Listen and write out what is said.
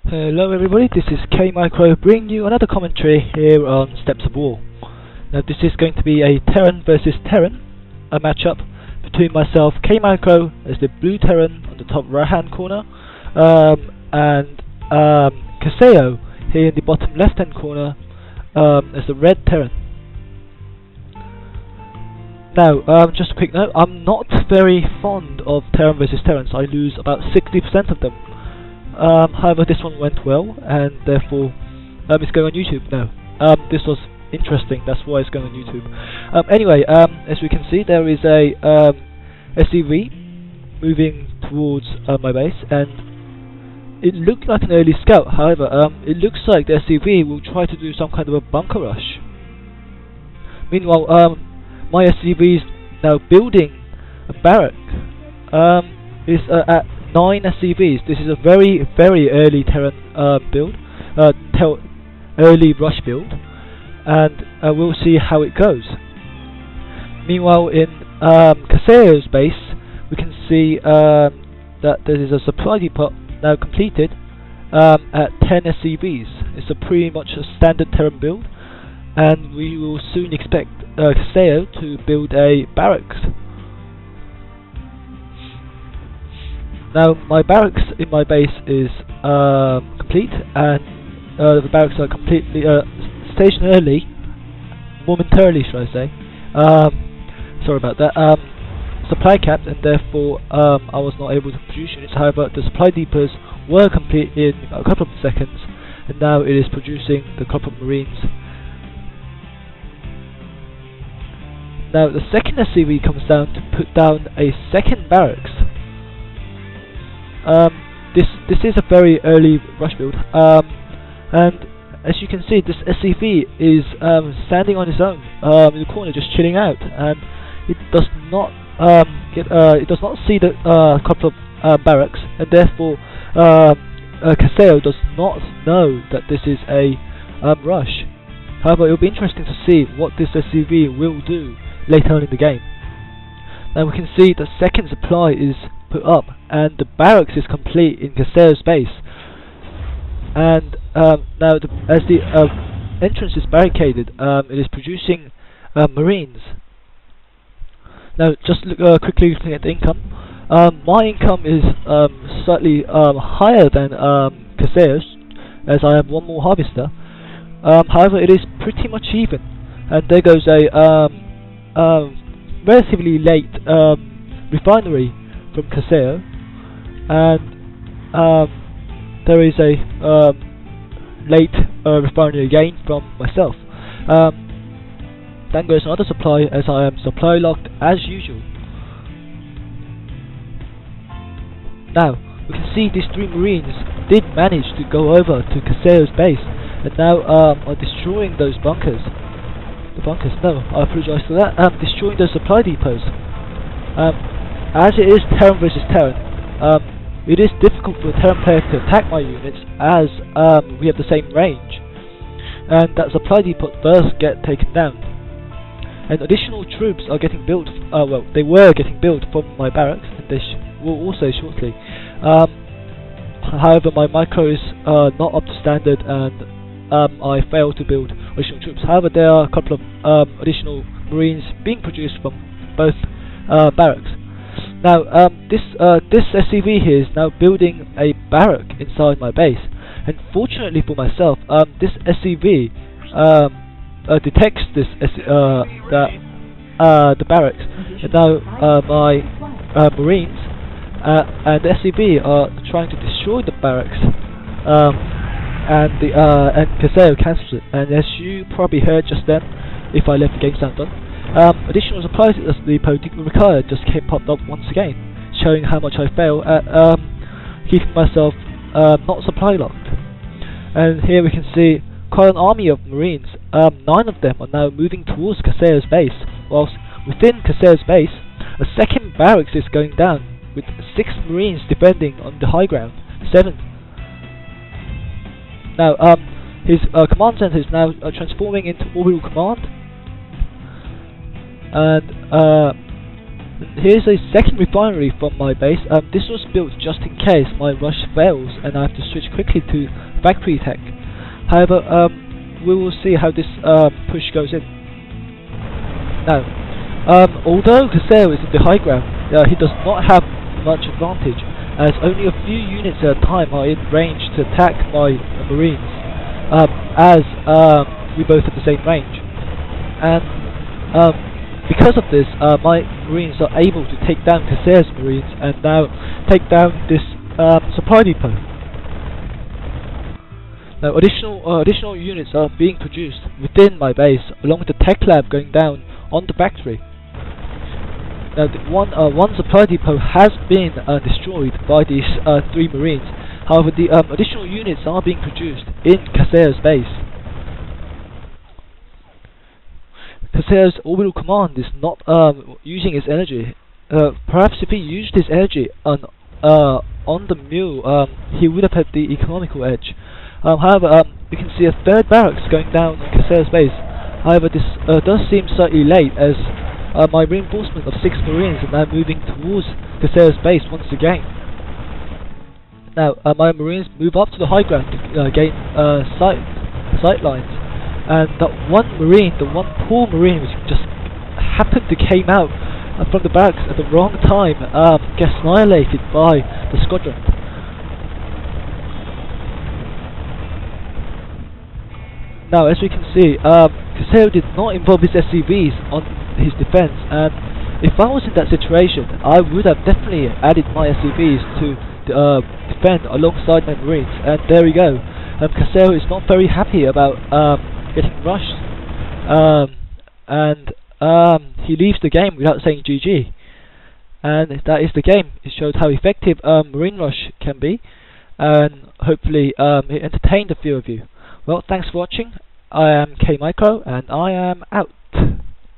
Hello everybody, this is kMicro bringing you another commentary here on Steps of War. Now this is going to be a Terran versus Terran, a matchup between myself, kMicro, as the blue Terran on the top right hand corner, and KaseO here in the bottom left hand corner as the red Terran. Now, just a quick note, I'm not very fond of Terran versus Terrans. I lose about 60% of them. However, this one went well, and therefore it's going on YouTube now. This was interesting, that's why it's going on YouTube. Anyway, as we can see, there is a SCV moving towards my base, and it looked like an early scout. However, it looks like the SCV will try to do some kind of a bunker rush. Meanwhile, my SCV is now building a barrack. It's at 9 SCVs. This is a very, very early Terran build, early rush build, and we'll see how it goes. Meanwhile, in KaseO's base, we can see that there is a supply depot now completed at 10 SCVs. It's a pretty much a standard Terran build, and we will soon expect KaseO to build a barracks. Now, my barracks in my base is complete, and the barracks are completely stationarily, momentarily, should I say. Sorry about that. Supply capped, and therefore I was not able to produce units. However, the supply depots were complete in a couple of seconds, and now it is producing the couple of marines. Now, the second SCV comes down to put down a second barracks. This is a very early rush build, and as you can see, this SCV is standing on its own in the corner, just chilling out, and it does not see the couple of barracks, and therefore KaseO does not know that this is a rush. However, it will be interesting to see what this SCV will do later on in the game. Now we can see the second supply is put up, and the barracks is complete in KaseO's base. And now, as the entrance is barricaded, it is producing marines. Now, just quickly looking at the income, my income is slightly higher than KaseO's, as I have one more harvester. However, it is pretty much even, and there goes a relatively late refinery from KaseO, and there is a late refinery again from myself. Then goes another supply, as I am supply locked as usual. Now we can see these 3 marines did manage to go over to KaseO's base, and now are destroying those bunkers. No, I apologise for that. Destroying those supply depots. As it is Terran versus Terran, it is difficult for a Terran player to attack my units, as we have the same range, and that supply depot does get taken down. And additional troops are getting built. Well, they were getting built from my barracks, and they will also shortly. However, my micro is not up to standard, and I failed to build additional troops. However, there are a couple of additional marines being produced from both barracks. Now, this SCV here is now building a barrack inside my base, and fortunately for myself, this SCV detects this the barracks, and now my marines and the SCV are trying to destroy the barracks. And KaseO cancels it, and as you probably heard just then, if I left the game sound on, additional supplies at the depot required just popped up once again, showing how much I fail at keeping myself not supply locked. And here we can see quite an army of marines. 9 of them are now moving towards KaseO's base, whilst within KaseO's base, a second barracks is going down, with 6 marines defending on the high ground. 7. Now, his command center is now transforming into orbital command, and Here's a second refinery from my base. This was built just in case my rush fails and I have to switch quickly to factory tech. However, we will see how this push goes in. Now, although KaseO is in the high ground, he does not have much advantage, as only a few units at a time are in range to attack my marines, as we both have the same range. And because of this, my marines are able to take down KaseO's marines and now take down this supply depot. Now additional units are being produced within my base, along with the tech lab going down on the factory. Now one supply depot has been destroyed by these 3 marines. However, the additional units are being produced in KaseO's base. KaseO's orbital command is not using his energy. Perhaps if he used his energy on the mule, he would have had the economical edge. However, we can see a 3rd barracks going down on KaseO's base. However, this does seem slightly late, as my reinforcement of 6 marines are now moving towards KaseO's base once again. Now, my marines move up to the high ground to gain sight lines, and that one marine, the one poor marine which just happened to came out from the barracks at the wrong time, gets annihilated by the squadron. Now, as we can see, KaseO did not involve his SCVs on his defense, and if I was in that situation, I would have definitely added my SCVs to defend alongside my marines. And there we go. KaseO is not very happy about getting rushed, and he leaves the game without saying GG. And that is the game. It shows how effective marine rush can be, and hopefully it entertained a few of you. Well, thanks for watching. I am kMicro, and I am out.